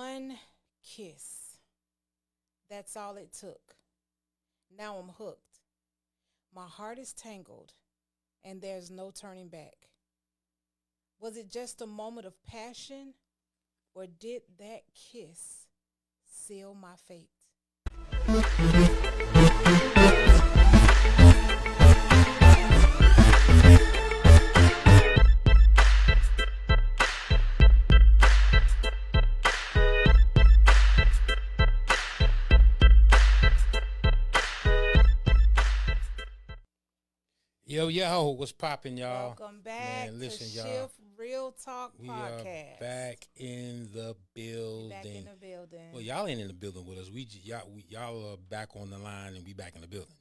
One kiss. That's all it took. Now I'm hooked. My heart is tangled, and there's no turning back. Was it just a moment of passion, or did that kiss seal my fate? Yo, yo, what's poppin', y'all? Welcome back Man, to listen, y'all. Shift Real Talk We are Podcast. back in the We back in building. the building. Well, y'all ain't in the building with us. Y'all are back on the line, and we back in the building.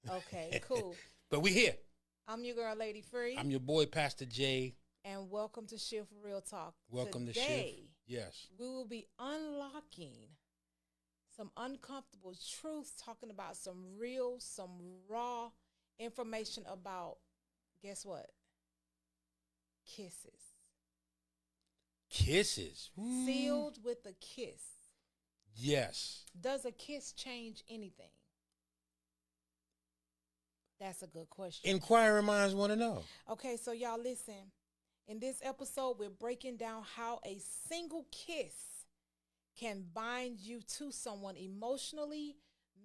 Okay, cool. But we here. I'm your girl, Lady Free, I'm your boy, Pastor J. and welcome to Shift Real Talk. Welcome to Today, Shift. Yes. we will be unlocking some uncomfortable truths, talking about some real, some raw information about, guess what? Kisses. Kisses. Ooh. Sealed with a kiss. Yes. Does a kiss change anything? That's a good question. Inquiring minds want to know. Okay, so y'all listen. In this episode, we're breaking down how a single kiss can bind you to someone emotionally,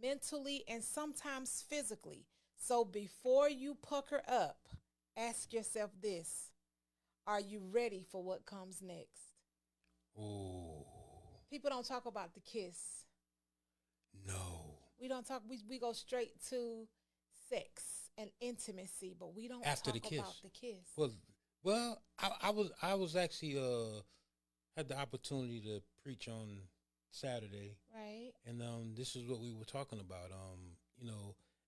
mentally, and sometimes physically. So before you pucker up, ask yourself this. Are you ready for what comes next? Ooh. People don't talk about the kiss. No. We don't talk, we go straight to sex and intimacy, but we don't After talk the kiss. about the kiss. Well, I was actually had the opportunity to preach on Saturday. Right? And this is what we were talking about.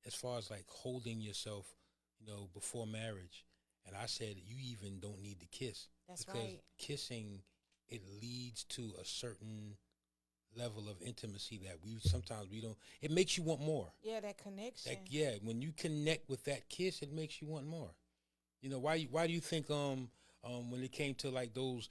As far as like holding yourself, before marriage. And I said you even don't need to kiss. That's because right. kissing, it leads to a certain level of intimacy that we don't. It makes you want more. Yeah, that connection. When you connect with that kiss, it makes you want more. Why do you think when it came to like those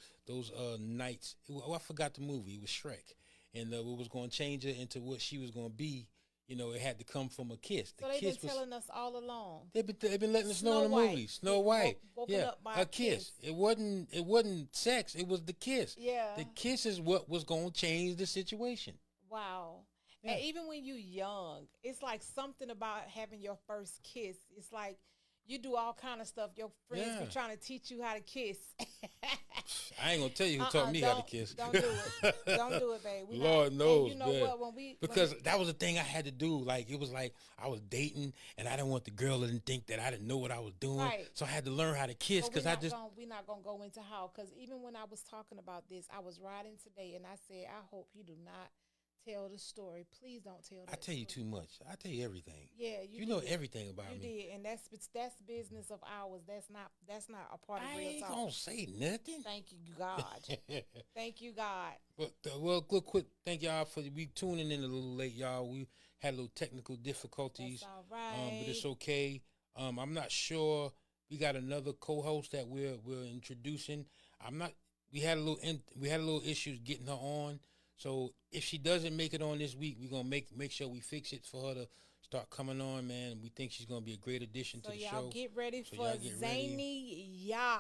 nights, I forgot the movie. It was Shrek, and what was going to change her into what she was going to be. It had to come from a kiss. So they've been telling us all along. They've been letting us know Snow in the White. movie. Snow White, Woken up by a kiss. It wasn't sex. It was the kiss. Yeah. The kiss is what was going to change the situation. Wow. Yeah. And even when you young, it's like something about having your first kiss. It's like you do all kind of stuff. Your friends be trying to teach you how to kiss. I ain't gonna tell you who taught me how to kiss. Don't do it. Don't do it, babe. Lord knows, and you know man. what? Because that was the thing I had to do. Like it was like I was dating, and I didn't want the girl to think that I didn't know what I was doing. Right. So I had to learn how to kiss because we're not gonna go into how. Because even when I was talking about this, I was riding today, and I said, I hope you do not tell the story. Please don't tell. I tell you too much. I tell you everything. Yeah, you know everything about me. You did, and that's business of ours. That's not a part of I real ain't talk. gonna say nothing. Thank you, God. Thank you, God. Well, quick. Thank y'all for we tuning in a little late, y'all. We had a little technical difficulties. That's all right. But it's okay. I'm not sure. We got another co-host that we're introducing. I'm not. We had a little issues getting her on. So if she doesn't make it on this week, we're gonna make sure we fix it for her to start coming on, man. We think she's gonna be a great addition to the show. So y'all get ready for Zany Ya.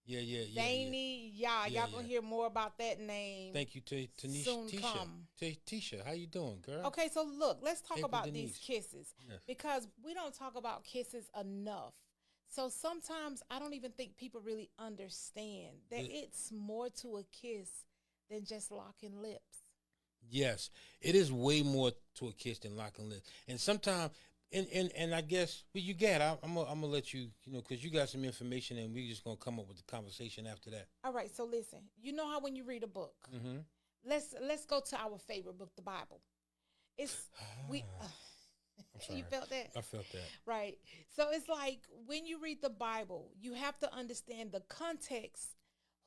Yeah. Zany Ya. Y'all gonna hear more about that name. Thank you to Tanisha. Soon come. Tisha, how you doing, girl? Okay, so look, let's talk April about Denise. these kisses because we don't talk about kisses enough. So sometimes I don't even think people really understand that it's more to a kiss than just locking lips. Yes, it is way more to a kiss than locking lips. And sometimes, and I guess, well, you got, I'm gonna let you, because you got some information, and we're just gonna come up with the conversation after that. All right. So listen, you know how when you read a book, let's go to our favorite book, the Bible. It's you felt that? I felt that. Right. So it's like when you read the Bible, you have to understand the context,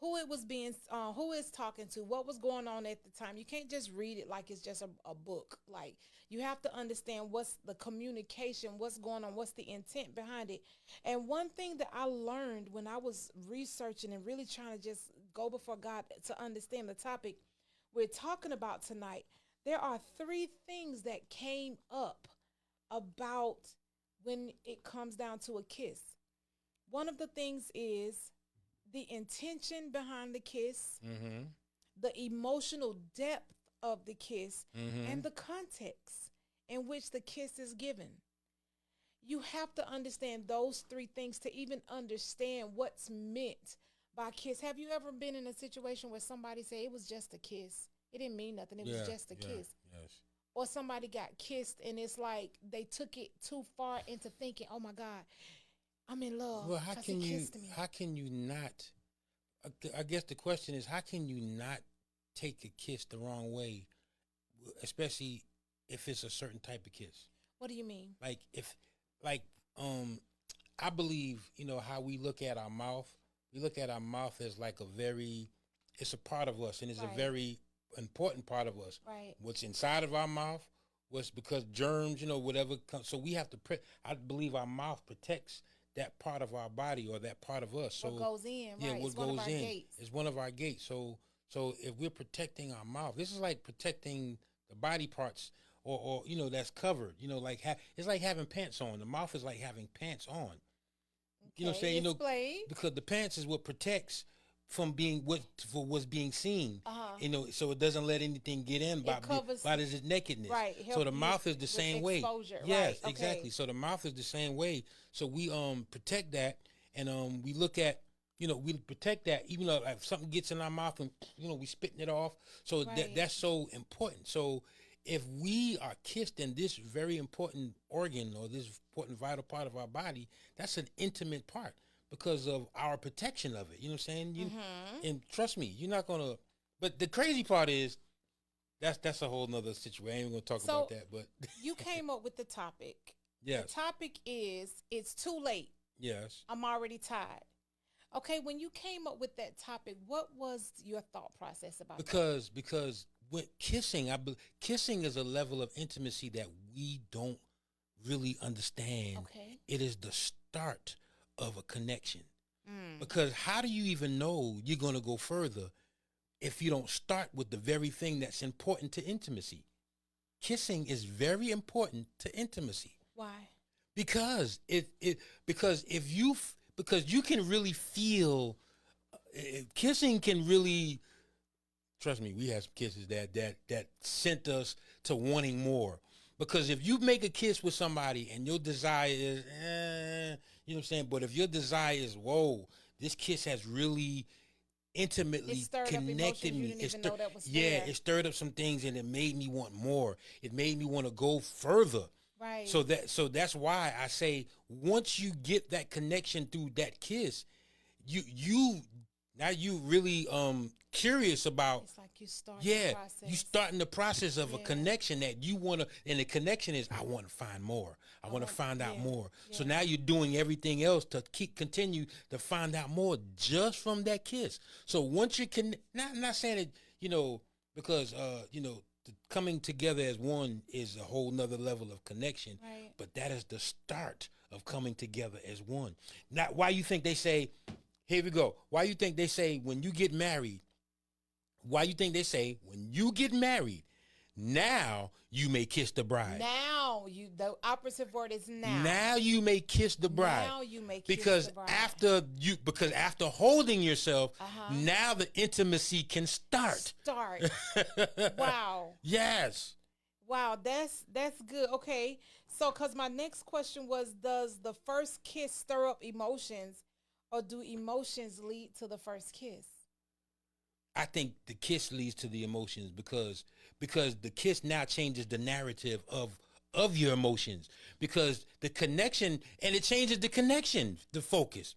who it's talking to, what was going on at the time. You can't just read it like it's just a book. Like you have to understand what's the communication, what's going on, what's the intent behind it. And one thing that I learned when I was researching and really trying to just go before God to understand the topic we're talking about tonight, there are three things that came up about when it comes down to a kiss. One of the things is the intention behind the kiss, Mm-hmm. the emotional depth of the kiss, Mm-hmm. and the context in which the kiss is given. You have to understand those three things to even understand what's meant by kiss. Have you ever been in a situation where somebody said it was just a kiss? It didn't mean nothing. It was Yeah. just a Yeah. kiss. Yes. Or somebody got kissed and it's like they took it too far into thinking, oh my God, I'm in love Well, how because he can you? kissed me. How can you not? I guess the question is, how can you not take a kiss the wrong way, especially if it's a certain type of kiss? What do you mean? Like if, like, I believe how we look at our mouth. We look at our mouth as like a very, it's a part of us, and it's Right. a very important part of us. Right. What's inside of our mouth was because germs, whatever comes. So we have to. I believe our mouth protects that part of our body or that part of us. So What goes in, yeah, right? what It's one of goes our in gates. is one of our gates. So if we're protecting our mouth, this is like protecting the body parts or that's covered. Like it's like having pants on. The mouth is like having pants on. You know what I'm saying? Explain. Because the pants is what protects from being for what's being seen. Uh-huh. So it doesn't let anything get in by covers- by this nakedness. Right, So help the you mouth is the with same way. exposure, Yes, right, okay. exactly. So the mouth is the same way. So we protect that, and we look at we protect that even though like, if something gets in our mouth and we spitting it off. So Right. that's so important. So if we are kissed in this very important organ or this important vital part of our body, that's an intimate part because of our protection of it. You know what I'm saying? And trust me, you're not gonna. But the crazy part is that's a whole nother situation. I ain't even gonna talk So- about that. But You came up with the topic. The yes, topic is it's too late. yes. I'm already tired. Okay, when you came up with that topic, what was your thought process about that? Because when kissing, kissing is a level of intimacy that we don't really understand. Okay. It is the start of a connection. Mm. Because how do you even know you're going to go further if you don't start with the very thing that's important to intimacy? Kissing is very important to intimacy Why? because because you can really feel kissing can really. Trust me, we had some kisses that sent us to wanting more. Because if you make a kiss with somebody and your desire is, you know what I'm saying? But if your desire is, whoa, this kiss has really intimately It stirred up connected emotions you me. didn't even know that was yeah, there. it stirred up some things and it made me want more. It made me want to go further. Right. So that's why I say once you get that connection through that kiss, you now you really curious about It's like you start yeah the process. you starting the process of a Yeah. connection that you want to, and the connection is I want to find more. I want to find out yeah, more. So yeah. now you're doing everything else to continue to find out more just from that kiss. So once you can, not saying it, because the coming together as one is a whole nother level of connection. Right. But that is the start of coming together as one. Now, why you think they say, here we go. Why you think they say when you get married? Why you think they say when you get married, now you may kiss the bride. Now the operative word is now. Now you may kiss the bride. Now you may kiss because the bride. after holding yourself, Uh-huh. now the intimacy can start. Start. Wow. Yes. Wow, that's good. Okay. So cuz my next question was, does the first kiss stir up emotions or do emotions lead to the first kiss? I think the kiss leads to the emotions because the kiss now changes the narrative of your emotions, because the connection, and it changes the connection, the focus.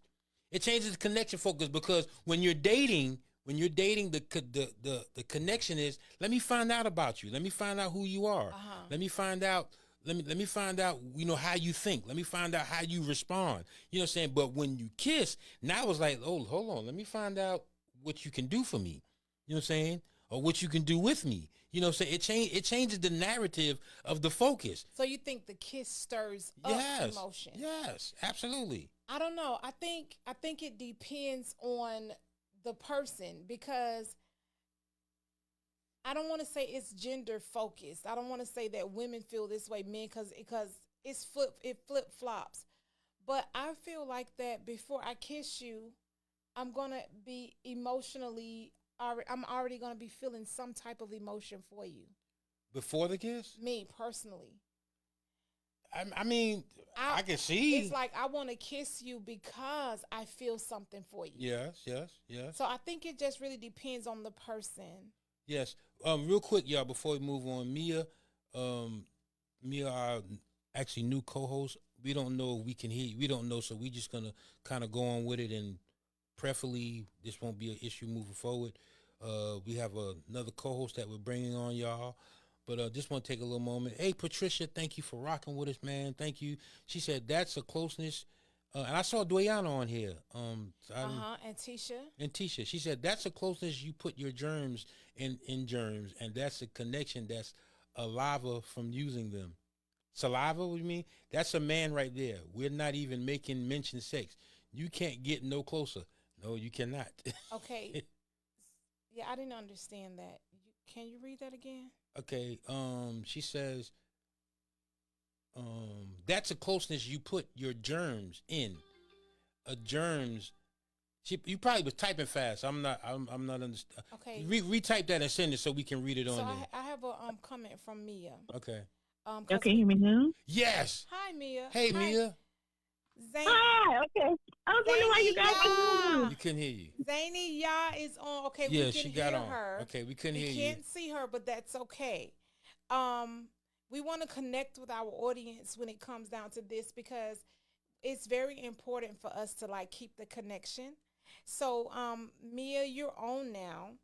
It changes the connection focus because when you're dating the connection is, let me find out about you. Let me find out who you are. Uh-huh. Let me find out let me find out, how you think. Let me find out how you respond. You know what I'm saying? But when you kiss, now it's like, oh, hold on. Let me find out what you can do for me. You know what I'm saying? Or what you can do with me. You know what I'm saying? It changes the narrative of the focus. So you think the kiss stirs up Yes. emotion? Yes, absolutely. I don't know. I think it depends on the person, because I don't want to say it's gender focused. I don't want to say that women feel this way, men, because it flip flops. But I feel like that before I kiss you, I'm gonna be emotionally. I'm already gonna be feeling some type of emotion for you. Before the kiss? Me personally, I mean, I can see. it's like I want to kiss you because I feel something for you. Yes, yes, yes. So I think it just really depends on the person. Yes. Real quick, y'all, before we move on, Mia, our actually new co-host. We don't know if we can hear you. We don't know, so we just gonna kind of go on with it, and preferably this won't be an issue moving forward. We have another co-host that we're bringing on, y'all. But just want to take a little moment. Hey, Patricia, thank you for rocking with us, man. Thank you. She said that's a closeness. And I saw Dwayana on here. And Tisha. And Tisha, she said that's a closeness you put your germs in germs, and that's a connection that's saliva from using them. Saliva, what do you mean? That's a man right there. We're not even making mention sex. You can't get no closer. No, you cannot. Okay. Yeah, I didn't understand that. Can you read that again? Okay. She says, that's a closeness you put your germs in. Germs. You probably was typing fast. I'm not understanding. Okay. Retype that and send it so we can read it on so there. I have a comment from Mia. Okay. Y'all can hear me now? Yes. Hi, Mia. Hey, Hi. Mia. Hi, okay. I was wondering why you guys couldn't hear We couldn't hear you. Zany Ya is on. Okay, Yeah, we can she got hear on. her. Okay, we couldn't hear We you. can't see her, but that's okay. We want to connect with our audience when it comes down to this because it's very important for us to like keep the connection. So, Mia, you're on now.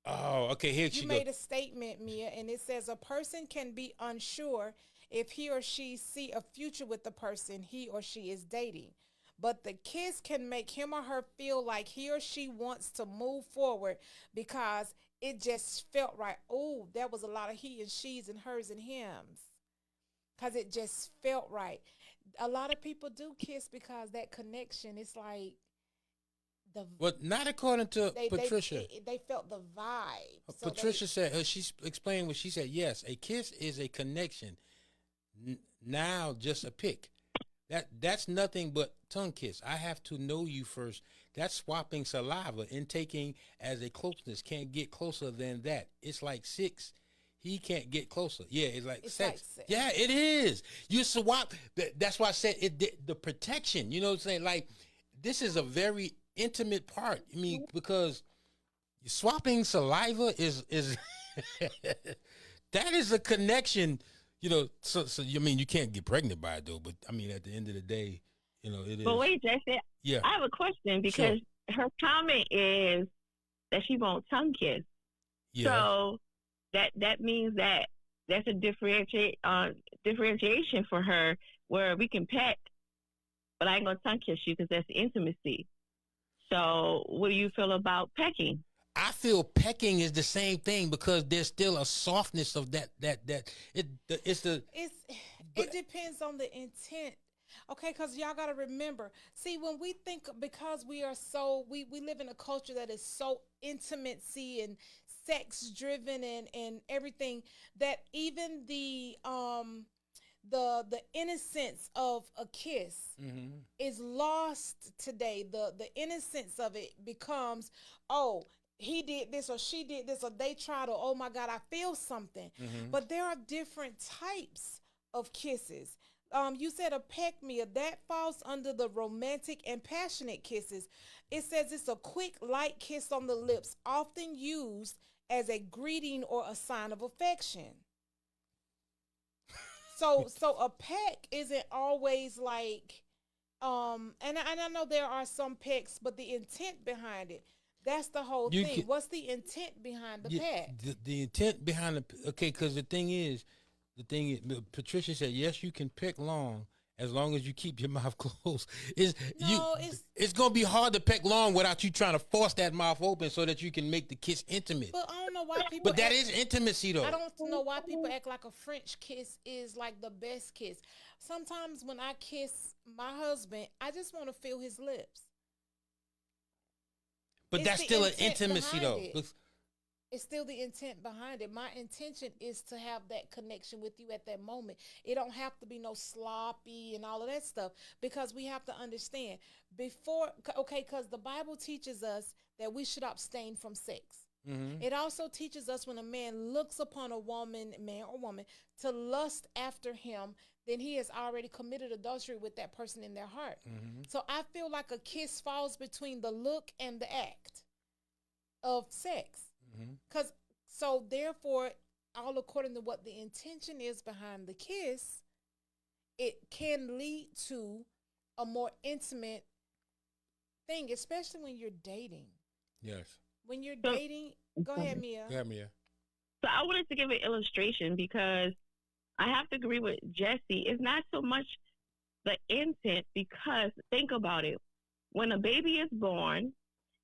Oh, okay. Here she You goes. made a statement, Mia, and it says a person can be unsure if he or she see a future with the person he or she is dating. But the kiss can make him or her feel like he or she wants to move forward because it just felt right. Oh, there was a lot of he and she's and hers and hims because it just felt right. A lot of people do kiss because that connection, it's like But not according to Patricia. They felt the vibe. So Patricia said, she's explained what she said. Yes, a kiss is a connection. Now just a pick. That's nothing but tongue kiss. I have to know you first. That's swapping saliva and taking as a closeness. Can't get closer than that. It's like 6. He can't get closer. Yeah, it's like sex. Yeah, it is. You swap. That's why I said it. The protection. You know what I'm saying? Like this is a very intimate part. I mean, because swapping saliva is that is a connection. You know, so you mean you can't get pregnant by it though, but I mean at the end of the day, you know it is. But wait, Jesse, yeah, I have a question because her comment is that she won't tongue kiss. Yeah. So that means that that's a differentiation for her where we can peck, but I ain't gonna tongue kiss you because that's intimacy. So what do you feel about pecking? I feel pecking is the same thing because there's still a softness of that. It depends on the intent. Okay, because y'all got to remember, see, when we think, because we are so, we live in a culture that is so intimacy and sex driven and everything, that even the innocence of a kiss is lost today. The innocence of it becomes, oh, he did this or she did this or they tried, or oh my God, I feel something. But there are different types of kisses. You said a peck, Mia, that falls under the romantic and passionate kisses. It says it's a quick, light kiss on the lips, often used as a greeting or a sign of affection. So a peck isn't always like, and I know there are some pecks, but the intent behind it, that's the whole thing. What's the intent behind the peck? The intent behind okay, because the thing is, Patricia said, yes, you can peck long as long as you keep your mouth closed. It's going to be hard to peck long without you trying to force that mouth open so that you can make the kiss intimate. But I don't know why people. But that is intimacy, though. I don't know why people act like a French kiss is like the best kiss. Sometimes when I kiss my husband, I just want to feel his lips. But that's still an intimacy, though. It's still the intent behind it. My intention is to have that connection with you at that moment. It don't have to be no sloppy and all of that stuff, because we have to understand before, okay, because the Bible teaches us that we should abstain from sex. Mm-hmm. It also teaches us when a man looks upon a woman, man or woman, to lust after him, then he has already committed adultery with that person in their heart. Mm-hmm. So I feel like a kiss falls between the look and the act of sex. Because so therefore, all according to what the intention is behind the kiss, it can lead to a more intimate thing, especially when you're dating. Yes. When you're dating, go ahead, Mia. Go ahead, Mia. So I wanted to give an illustration, because I have to agree with Jesse. It's not so much the intent, because think about it. When a baby is born,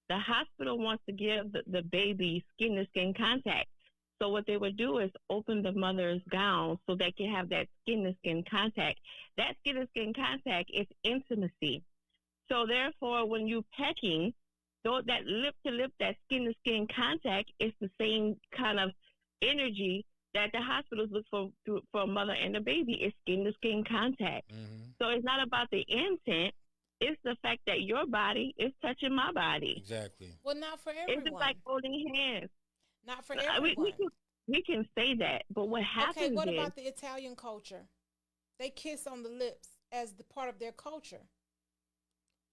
the hospital wants to give the baby skin-to-skin contact. So what they would do is open the mother's gown so they can have that skin-to-skin contact. That skin-to-skin contact is intimacy. So therefore, when you're pecking, though that lip-to-lip, that skin-to-skin contact is the same kind of energy that the hospitals look for a mother and a baby, is skin-to-skin contact. Mm-hmm. So it's not about the intent. It's the fact that your body is touching my body. Exactly. Well, not for everyone. It's like holding hands. Not for everyone. We can say that, but what happens Okay, what about the Italian culture? They kiss on the lips as the part of their culture.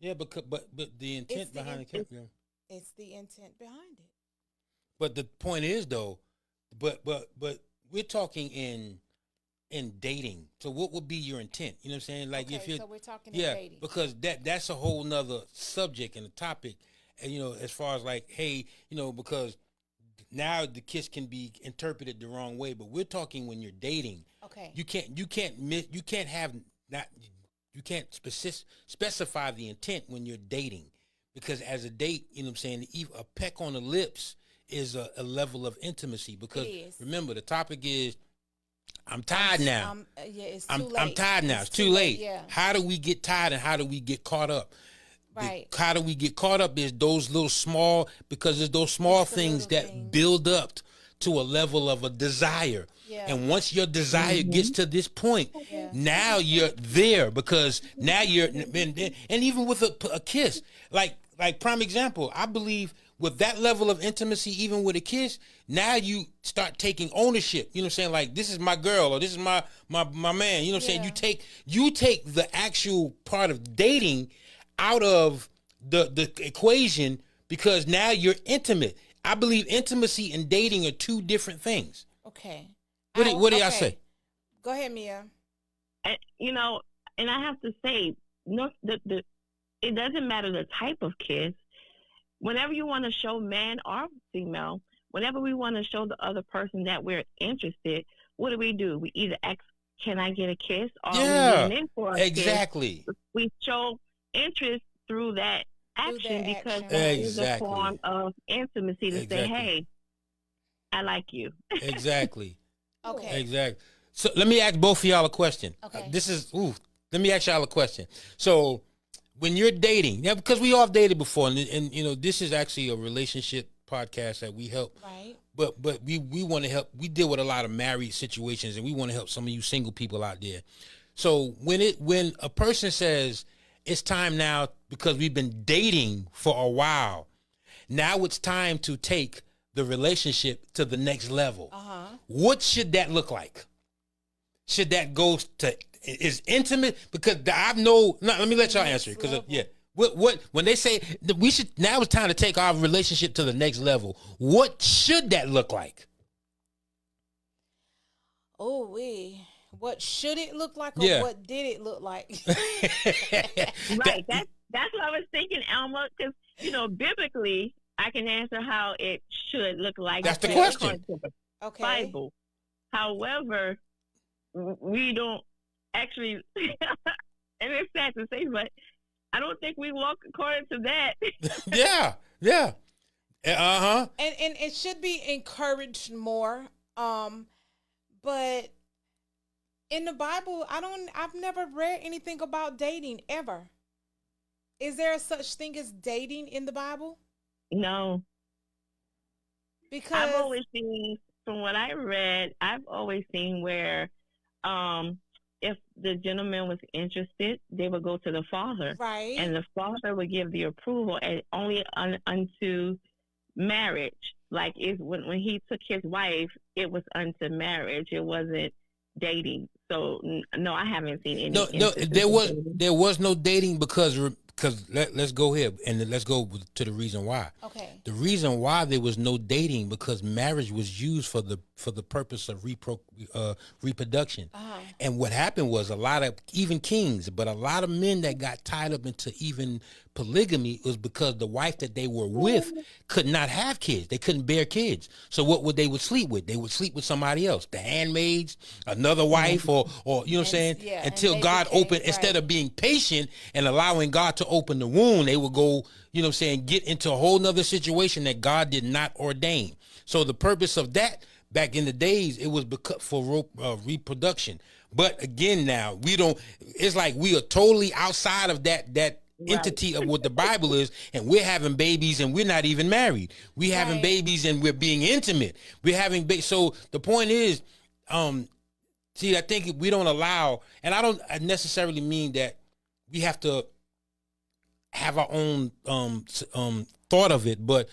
Yeah, but the intent behind it. It's the intent behind it. But the point is, though, but we're talking in dating. So what would be your intent? You know what I'm saying? Like, if you're, so we're talking in dating. Because that's a whole nother subject and a topic. And, you know, as far as like, hey, you know, because now the kiss can be interpreted the wrong way. But we're talking when you're dating. Okay. You can't specify the intent when you're dating, because as a date, you know what I'm saying, a peck on the lips is a level of intimacy. Because remember, the topic is, I'm tired now. It's too late. I'm tired now. It's too late. Yeah. How do we get tired and how do we get caught up? Right. How do we get caught up is those little small, because it's those small things that build up to a level of a desire. Yeah. And once your desire gets to this point, now you're there, because now you're, and even with a kiss, like prime example, I believe with that level of intimacy, even with a kiss, now you start taking ownership. You know what I'm saying? Like, this is my girl, or this is my man. You know what I'm saying? You take the actual part of dating out of the equation, because now you're intimate. I believe intimacy and dating are two different things. Okay. What do y'all say? Go ahead, Mia. You know, and I have to say, no, it doesn't matter the type of kiss. Whenever you want to show man or female, whenever we want to show the other person that we're interested, what do? We either ask, can I get a kiss? Or we lean in for a exactly. kiss. We show interest through that action, because that is a form of intimacy to say, hey, I like you. Exactly. Okay. Exactly. So let me ask both of y'all a question. Okay. Let me ask y'all a question. So when you're dating, because we all dated before, and you know, this is actually a relationship podcast that we help. Right. But we want to help. We deal with a lot of married situations, and we want to help some of you single people out there. So when a person says it's time now, because we've been dating for a while, now it's time to take the relationship to the next level. What should that look like? Should that go to is intimate? Because let me let y'all answer it. Because what when they say that we should, now it's time to take our relationship to the next level, what should that look like? What should it look like, or what did it look like? Right. That's what I was thinking, Alma. Because biblically, I can answer how it should look like. That's the question. Okay. Bible. However, we don't actually, and it's sad to say, but I don't think we walk according to that. Yeah. And it should be encouraged more. But in the Bible, I've never read anything about dating ever. Is there a such thing as dating in the Bible? No. Because I've always seen, from what I read, I've always seen where if the gentleman was interested, they would go to the father, right. and the father would give the approval, and only unto marriage. Like when he took his wife, it was unto marriage. It wasn't dating. So no, I haven't seen any. No, there was no dating because let's go here and let's go to the reason why. Okay. The reason why there was no dating because marriage was used for the purpose of reproduction. Uh-huh. And what happened was a lot of even kings, but a lot of men that got tied up into even polygamy was because the wife that they were with could not have kids. They couldn't bear kids. So what would they sleep with? They would sleep with somebody else, the handmaids, another wife, or you know what I'm saying? Yeah, until God opened, instead of being patient and allowing God to open the wound, they would go, you know what I'm saying, get into a whole nother situation that God did not ordain. So the purpose of that back in the days, it was for reproduction. But again, now it's like we are totally outside of that entity of what the Bible is, and we're having babies and we're not even married. We're having babies and we're being intimate. We're having so the point is, see, I think we don't allow, and I don't necessarily mean that we have to have our own thought of it, but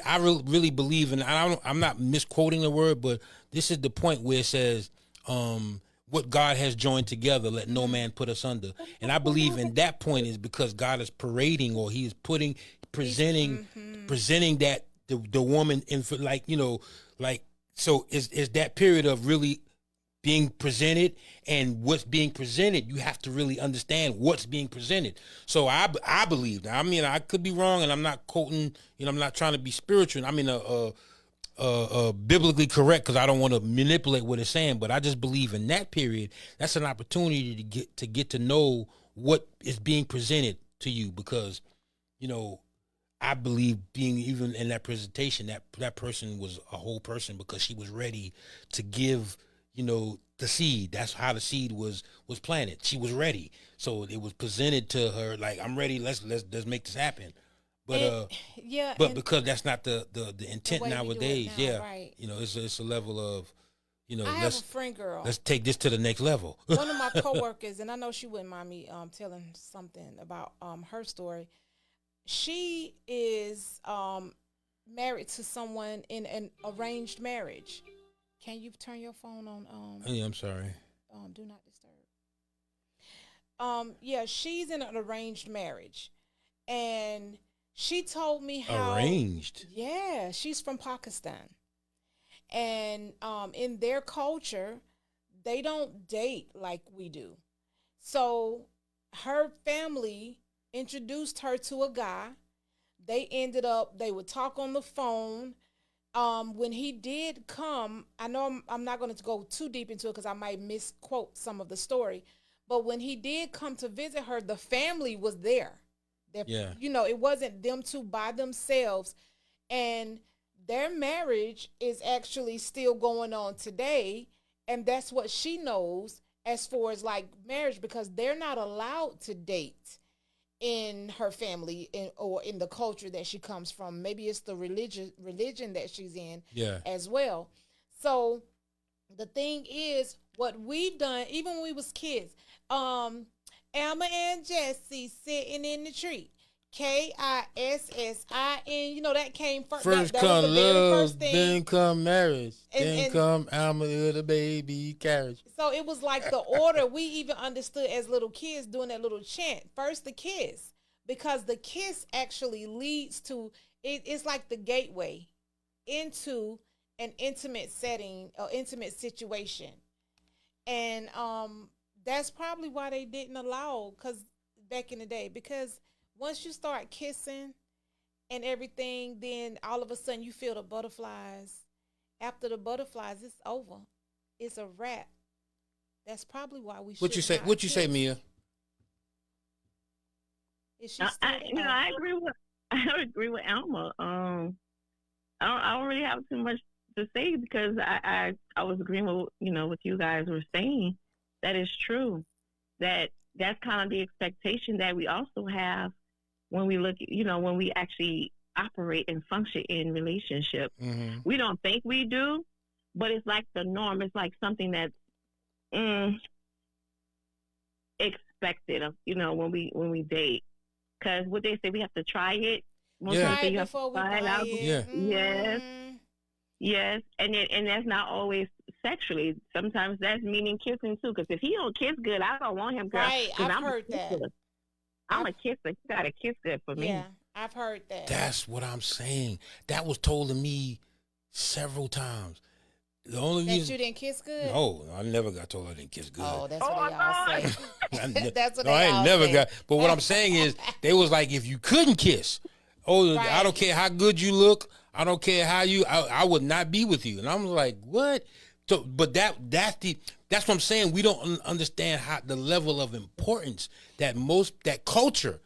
I really believe in, I'm not misquoting the word, but this is the point where it says, what God has joined together, let no man put us under. And I believe in that point is because God is parading, or he is presenting that the woman in, like, you know, like, so is that period of really being presented, and what's being presented, you have to really understand what's being presented. So I believe, I mean, I could be wrong, and I'm not quoting, you know, I'm not trying to be spiritual. I mean, biblically correct, because I don't want to manipulate what it's saying, but I just believe in that period, that's an opportunity to get to know what is being presented to you, because, you know, I believe being even in that presentation, that person was a whole person because she was ready to give, you know, the seed. That's how the seed was planted. She was ready, so it was presented to her like, I'm ready. Let's make this happen. But but because that's not the intent nowadays. Right. You know, it's a level of, you know, I have a friend girl. Let's take this to the next level. One of my coworkers, and I know she wouldn't mind me telling something about her story. She is married to someone in an arranged marriage. Can you turn your phone on? Yeah, I'm sorry. Do not disturb. Yeah, she's in an arranged marriage, and she told me how arranged. Yeah, she's from Pakistan, and in their culture, they don't date like we do. So her family introduced her to a guy. They would talk on the phone. When he did come, I know I'm not going to go too deep into it because I might misquote some of the story, but when he did come to visit her, the family was there. You know, it wasn't them two by themselves, and their marriage is actually still going on today, and that's what she knows as far as like marriage, because they're not allowed to date in her family or in the culture that she comes from. Maybe it's the religion that she's in as well. So the thing is, what we've done, even when we was kids, Alma and Jesse sitting in the tree. KISSIN, you know, that came first. First that come was the very love, first thing. then come marriage, then come Alma the baby carriage. So it was like the order we even understood as little kids doing that little chant. First the kiss, because the kiss actually leads to, it's like the gateway into an intimate setting or intimate situation. And that's probably why they didn't allow, because back in the day, because once you start kissing and everything, then all of a sudden you feel the butterflies. After the butterflies, it's over. It's a wrap. That's probably why we should. What you say? What you say, Mia? Is she I agree with Alma. I don't really have too much to say, because I was agreeing with, you know, what you guys were saying. That is true. That's kind of the expectation that we also have when we look, you know, when we actually operate and function in relationships. Mm-hmm. We don't think we do, but it's like the norm. It's like something that's expected of, when we date. Because what they say, we have to try it. Most Yeah. try it before we buy it. Yeah. Yes. Yes, and that's not always sexually. Sometimes that's meaning kissing too. Because if he don't kiss good, I don't want him. Girl, Right, I've heard that. I'm a kisser. You gotta kiss good for me. Yeah, I've heard that. That's what I'm saying. That was told to me several times. The only that reason you didn't kiss good. No, I never got told I didn't kiss good. Oh, that's what they all say. That's what I they ain't all never say. got. But what I'm saying is, they was like, if you couldn't kiss, I Right. don't care how good you look. I don't care how I would not be with you. And I'm like, what? So, but that's what I'm saying. We don't understand how the level of importance that culture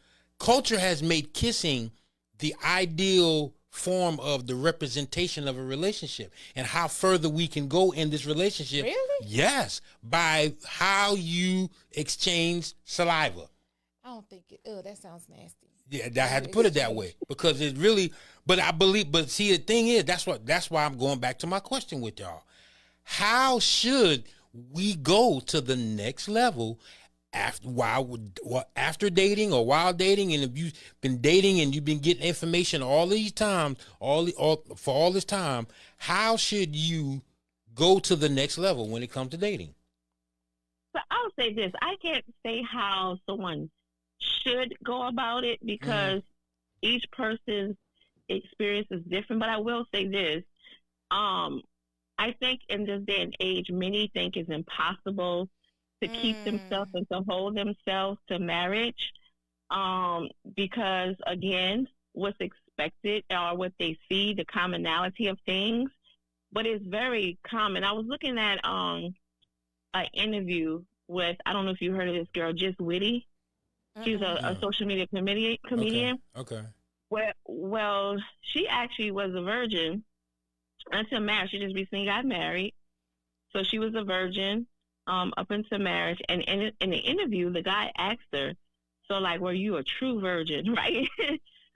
has made kissing the ideal form of the representation of a relationship, and how further we can go in this relationship. Really? Yes, by how you exchange saliva. I don't think it. Oh, that sounds nasty. Yeah, I had to put it that way because it really. But I believe. But see, the thing is, that's why I'm going back to my question with y'all. How should we go to the next level after dating or while dating? And if you've been dating and you've been getting information all these times, for all this time, how should you go to the next level when it comes to dating? So I'll say this: I can't say how someone should go about it because each person's experience is different. But I will say this: I think in this day and age, many think it's impossible to keep themselves and to hold themselves to marriage, because again, what's expected or what they see, the commonality of things. But it's very common. I was looking at an interview with, I don't know if you heard of this girl, Just Witty. She's a social media comedian. Okay. Well, she actually was a virgin until marriage. She just recently got married. So she was a virgin up until marriage. And in the interview, the guy asked her, so like, were you a true virgin, right?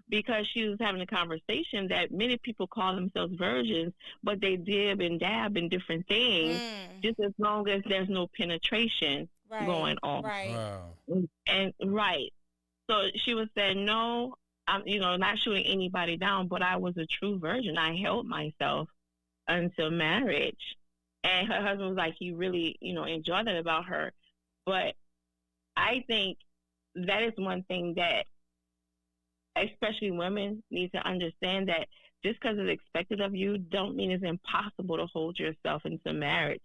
Because she was having a conversation that many people call themselves virgins, but they dib and dab in different things, just as long as there's no penetration going on. Right. Wow. And right. So she was saying, no, I'm, not shooting anybody down, but I was a true virgin. I held myself until marriage. And her husband was like, he really, enjoyed that about her. But I think that is one thing that especially women need to understand, that just because it's expected of you don't mean it's impossible to hold yourself into marriage.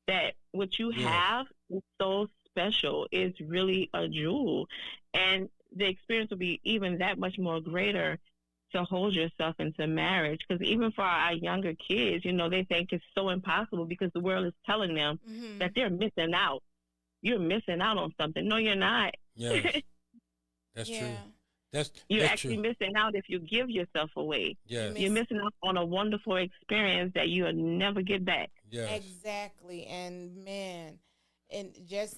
That what you have is so special. It's really a jewel. And the experience will be even that much more greater to hold yourself into marriage. Because even for our younger kids, they think it's so impossible because the world is telling them that they're missing out. You're missing out on something. No, you're not. Yes. That's true. You're that's actually true. missing out if you give yourself away. Yes. You're missing out on a wonderful experience that you'll never get back. Yes. Exactly. And man, and just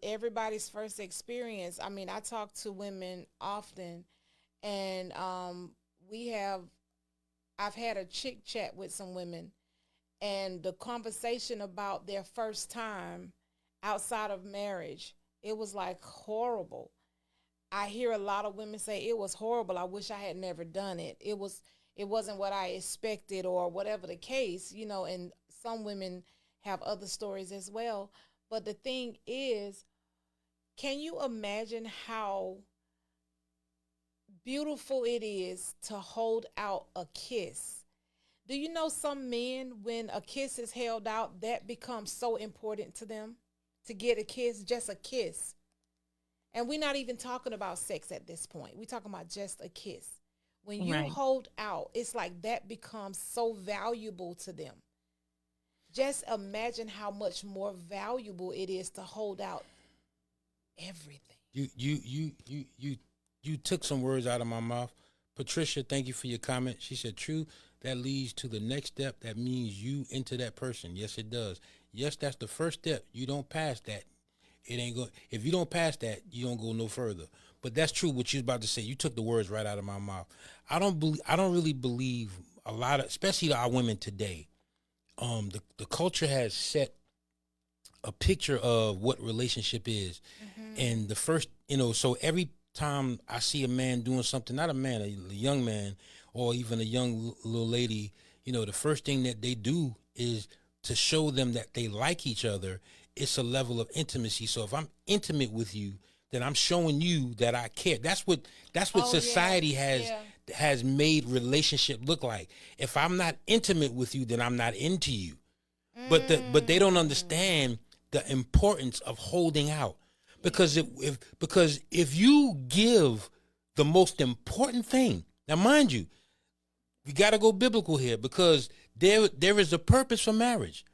everybody's first experience. I mean, I talk to women often, and I've had a chick chat with some women, and the conversation about their first time outside of marriage, it was like horrible. I hear a lot of women say it was horrible. I wish I had never done it. It wasn't what I expected, or whatever the case, and some women have other stories as well. But the thing is, can you imagine how beautiful it is to hold out a kiss? Do you know some men, when a kiss is held out, that becomes so important to them, to get a kiss, just a kiss? And we're not even talking about sex at this point. We're talking about just a kiss. When you hold out, it's like that becomes so valuable to them. Just imagine how much more valuable it is to hold out everything. You took some words out of my mouth. Patricia, thank you for your comment. She said, true, that leads to the next step. That means you into that person. Yes, it does. Yes, that's the first step. You don't pass that. It ain't going. If you don't pass that, you don't go no further. But that's true. What you was about to say, you took the words right out of my mouth. I don't really believe a lot of, especially our women today. The culture has set a picture of what relationship is, and the first, so every time I see a man doing something, not a man, a young man, or even a young little lady, the first thing that they do is to show them that they like each other. It's a level of intimacy. So if I'm intimate with you, then I'm showing you that I care. That's what society has made relationship look like. If I'm not intimate with you, then I'm not into you. But they don't understand the importance of holding out, because if you give the most important thing, now mind you, we got to go biblical here, because there is a purpose for marriage.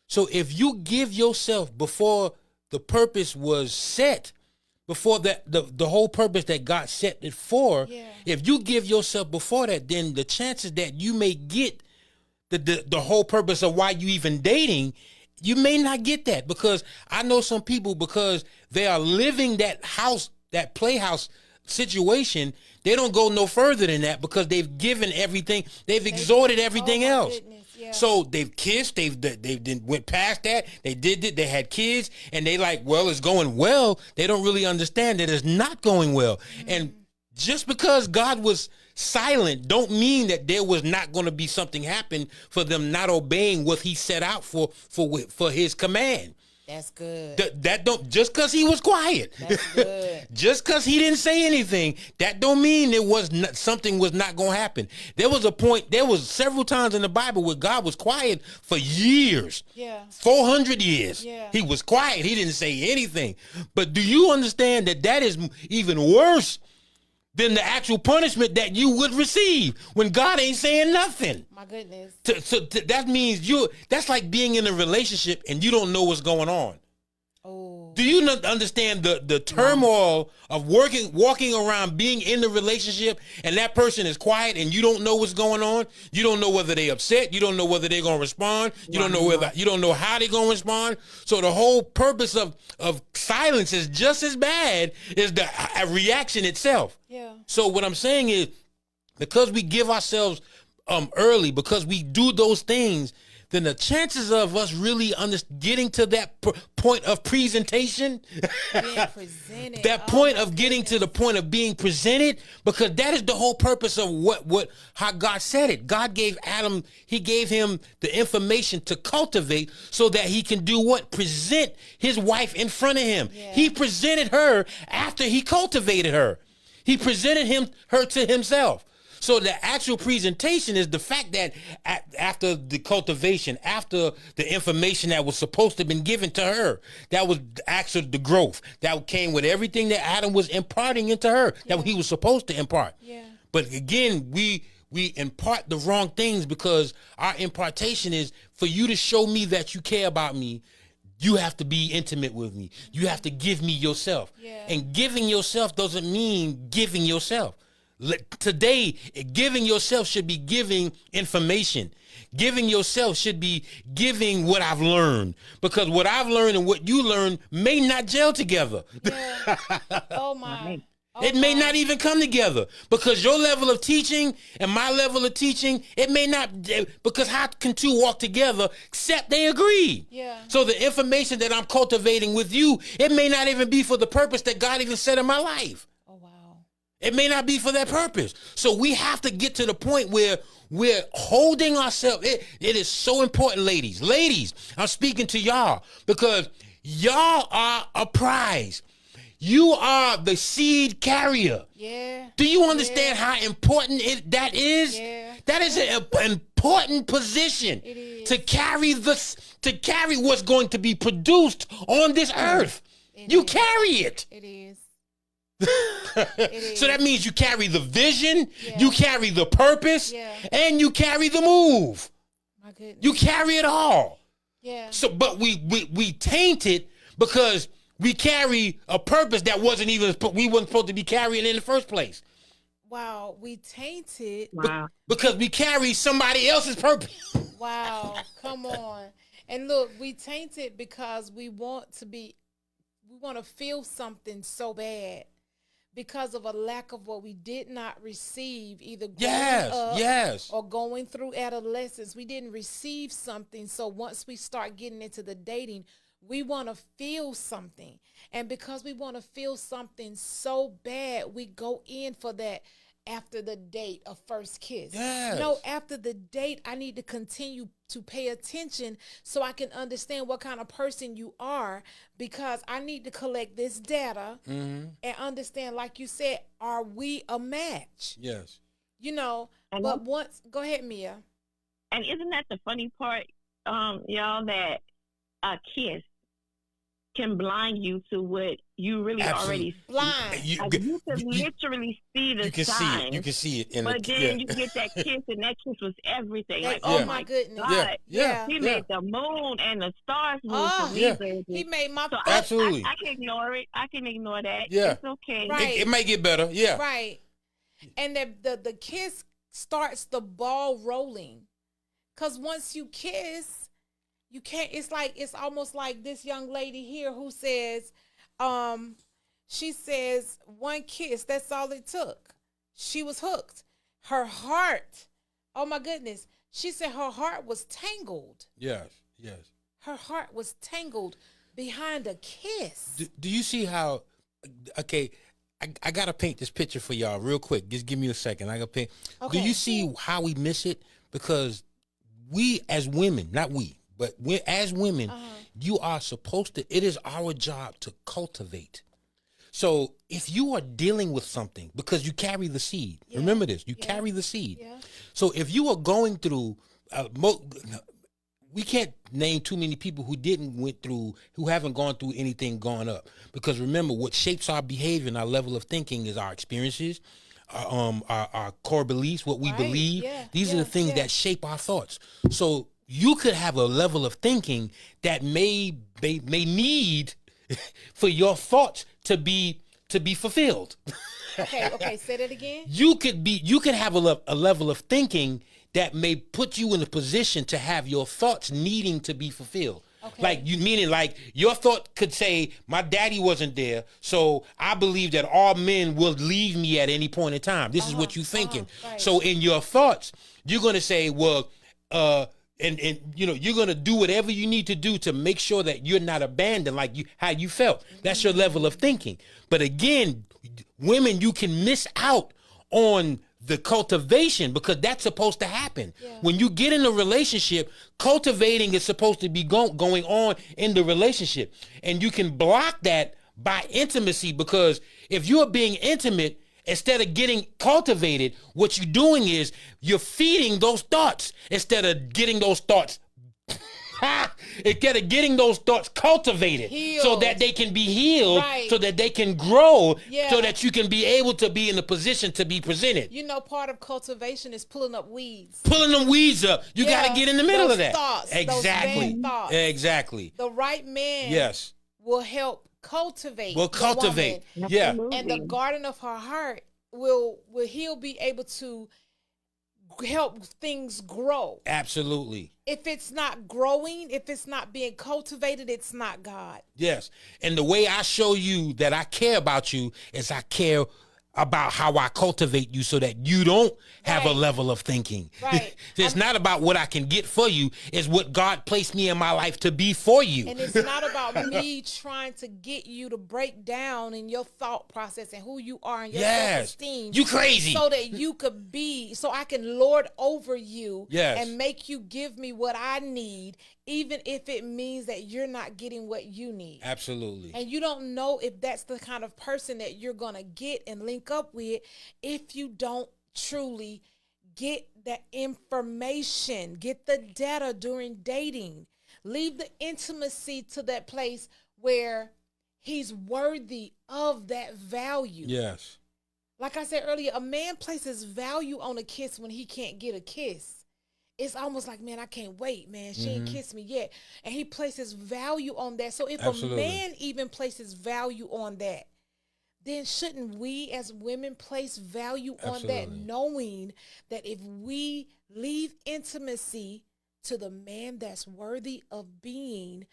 So if you give yourself before the purpose was set, before the whole purpose that God set it for, if you give yourself before that, then the chances that you may get the whole purpose of why you even dating, you may not get that. Because I know some people, because they are living that house, that playhouse situation, they don't go no further than that, because they've given everything, they've exhorted everything else. So they've kissed, they went past that, they did it, they had kids, and they like, well, it's going well. They don't really understand that it's not going well. And just because God was silent don't mean that there was not going to be something happen for them not obeying what he set out for his command. That's good. That don't, just because he was quiet, that's good. Just because he didn't say anything, that don't mean it was not, something was not going to happen. There was several times in the Bible where God was quiet for years. 400 years. He was quiet. He didn't say anything. But do you understand that is even worse than the actual punishment that you would receive when God ain't saying nothing? My goodness. So that means that's like being in a relationship and you don't know what's going on. Oh. Do you not understand the turmoil of walking around being in the relationship, and that person is quiet and you don't know what's going on? You don't know whether they're upset. You don't know whether they're going to respond. You don't know how they're going to respond. So the whole purpose of silence is just as bad as the reaction itself. Yeah. So what I'm saying is, because we give ourselves early, because we do those things, then the chances of us really getting to that point of presentation, that point of getting to the point of being presented, because that is the whole purpose of how God said it. God gave Adam, he gave him the information to cultivate so that he can do what? Present his wife in front of him. Yeah. He presented her after he cultivated her. He presented her to himself. So the actual presentation is the fact that after the cultivation, after the information that was supposed to have been given to her, that was actually the growth that came with everything that Adam was imparting into her, that he was supposed to impart. Yeah. But again, we impart the wrong things, because our impartation is for you to show me that you care about me. You have to be intimate with me. You have to give me yourself. Yeah. And giving yourself doesn't mean giving yourself. Today, giving yourself should be giving information. Giving yourself should be giving what I've learned, because what I've learned and what you learned may not gel together. Yeah. Oh my. It may not even come together, because your level of teaching and my level of teaching, it may not, because how can two walk together except they agree? Yeah. So the information that I'm cultivating with you, it may not even be for the purpose that God even set in my life. It may not be for that purpose. So we have to get to the point where we're holding ourselves. It is so important, ladies. Ladies, I'm speaking to y'all, because y'all are a prize. You are the seed carrier. Yeah. Do you understand how important that is? Yeah. That is an important position. It is. To carry what's going to be produced on this earth. You carry it. It is. So that means you carry the vision, you carry the purpose, and you carry the move. My goodness. You carry it all. Yeah. So, but we taint it because we carry a purpose that we wasn't supposed to be carrying in the first place. Wow, we taint it. Wow. Because we carry somebody else's purpose. Wow, come on. And look, we taint it because we want to feel something so bad. because of a lack of what we did not receive, either growing Yes, up yes. or going through adolescence. We didn't receive something. So once we start getting into the dating, we want to feel something. And because we want to feel something so bad, we go in for that after the date of first kiss. Yes. No, after the date, I need to continue to pay attention so I can understand what kind of person you are, because I need to collect this data and understand, like you said, are we a match? Yes. You know, but once, go ahead, Mia. And isn't that the funny part, y'all, that a kiss can blind you to what you really already see. Blind. You can literally see the signs. You can see it. But then you get that kiss, and that kiss was everything. Like, oh my goodness. God. Yeah. He made the moon and the stars move for me, baby. He made my... So absolutely. I can ignore it. I can ignore that. Yeah. It's okay. Right. It may get better. Yeah. Right. And the kiss starts the ball rolling. Because once you kiss... You can't, it's almost like this young lady here who says, she says, one kiss, that's all it took. She was hooked. Her heart, oh my goodness. She said her heart was tangled. Yes. Her heart was tangled behind a kiss. Do you see how, okay, I got to paint this picture for y'all real quick. Just give me a second. I got to paint. Okay. Do you see how we miss it? Because we as women, not we, but as women, you are supposed to, it is our job to cultivate. So if you are dealing with something, because you carry the seed, remember this, you carry the seed. Yeah. So if you are going through, we can't name too many people who haven't gone through anything growing up. Because remember, what shapes our behavior and our level of thinking is our experiences, our core beliefs, what we believe. Yeah. These are the things that shape our thoughts. So you could have a level of thinking that may need for your thoughts to be fulfilled. Okay, say that again. You could have a level of thinking that may put you in a position to have your thoughts needing to be fulfilled. Okay. Like your thought could say, my daddy wasn't there, so I believe that all men will leave me at any point in time. This is what you're thinking. Right. So in your thoughts, you're gonna say, well, and you know, you're gonna do whatever you need to do to make sure that you're not abandoned, like how you felt. That's your level of thinking. But again, women, you can miss out on the cultivation, because that's supposed to happen. Yeah. When you get in a relationship, cultivating is supposed to be going on in the relationship. And you can block that by intimacy, because if you're being intimate, instead of getting cultivated, what you're doing is you're feeding those thoughts instead of getting those thoughts cultivated, healed, so that they can be healed, so that they can grow, so that you can be able to be in a position to be presented. You know, part of cultivation is pulling up weeds. Pulling them weeds up. You got to get in the middle of that. Thoughts, exactly. Those thoughts. Exactly. The right man will help cultivate. Yeah. And the garden of her heart he'll be able to help things grow. Absolutely. If it's not growing, if it's not being cultivated, it's not God. Yes. And the way I show you that I care about you is I care about how I cultivate you so that you don't have a level of thinking. Right. It's not about what I can get for you. It's what God placed me in my life to be for you. And it's not about me trying to get you to break down in your thought process and who you are and your self-esteem. You crazy. So that you could so I can lord over you and make you give me what I need, even if it means that you're not getting what you need. Absolutely. And you don't know if that's the kind of person that you're going to get and link up with if you don't truly get the information, get the data during dating. Leave the intimacy to that place where he's worthy of that value. Yes. Like I said earlier, a man places value on a kiss when he can't get a kiss. It's almost like, man, I can't wait, man. She ain't kissed me yet. And he places value on that. So if a man even places value on that, then shouldn't we as women place value on that, knowing that if we leave intimacy to the man that's worthy of being